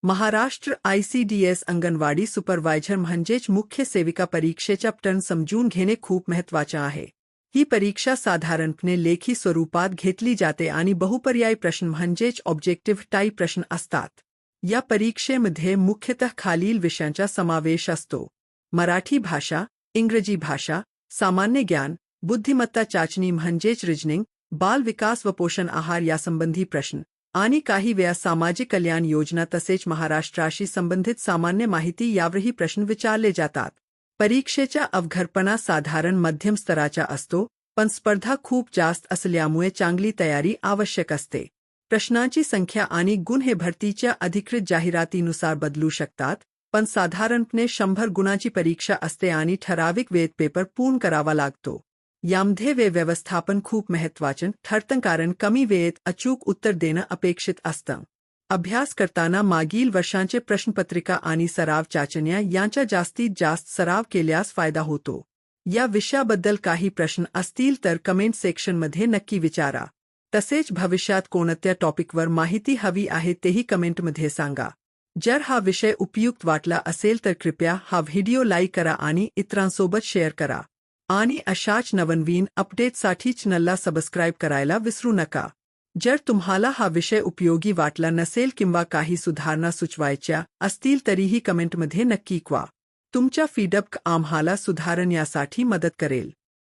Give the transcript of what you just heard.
Maharashtra ICDS anganwadi supervisor म्हणजेच मुख्य सेविका परीक्षेच्या पॅटर्न समजून घेणे खूप महत्त्वाचे आहे. ही परीक्षा साधारणपणे लेखी स्वरूपात घेतली जाते आणि बहुपर्यायी प्रश्न म्हणजेच ऑब्जेक्टिव्ह टाईप प्रश्न असतात. या परीक्षेमध्ये मुख्यतः खालील विषयांचा समावेश असतो: मराठी भाषा, इंग्रजी भाषा, सामान्य ज्ञान, बुद्धिमत्ता चाचणी म्हणजेच रिजनिंग, बाल विकास व पोषण आहार यासंबंधी प्रश्न आणि काही वेळा सामाजिक कल्याण योजना तसेच महाराष्ट्राशी संबंधित सामान्य माहिती यावरही प्रश्न विचारले जातात. परीक्षेचा अवघडपणा साधारण मध्यम स्तराचा असतो, पण स्पर्धा खूप जास्त असल्यामुळे चांगली तयारी आवश्यक असते. प्रश्नांची संख्या आणि गुण हे भरतीच्या अधिकृत जाहिरातीनुसार बदलू शकतात, पण साधारणपणे 100 गुणांची परीक्षा असते आणि ठराविक वेळेत पेपर पूर्ण करावा लागतो. यामध्ये वेळ व्यवस्थापन खूप महत्त्वाचे ठरतं, कारण कमी वेळेत अचूक उत्तर देणं अपेक्षित असतं. अभ्यास करताना मागील वर्षांचे प्रश्नपत्रिका आणि सराव चाचण्या यांचा जास्तीत जास्त सराव केल्यास फायदा होतो. या विषयाबद्दल काही प्रश्न असतील तर कमेंट सेक्शनमध्ये नक्की विचारा. तसेच भविष्यात कोणत्या टॉपिकवर माहिती हवी आहे तेही कमेंटमध्ये सांगा. जर हा विषय उपयुक्त वाटला असेल तर कृपया हा व्हिडिओ लाईक करा आणि इतरांसोबत शेअर करा. आणि अशाच नवनवीन अपडेट्ससाठी चॅनलला सबस्क्राईब करायला विसरू नका. जर तुम्हाला हा विषय उपयोगी वाटला नसेल किंवा काही सुधारणा सुचवायच्या असतील तरीही कमेंटमध्ये नक्की कळवा. तुमचा फीडबॅक आम्हाला सुधारण्यासाठी मदत करेल.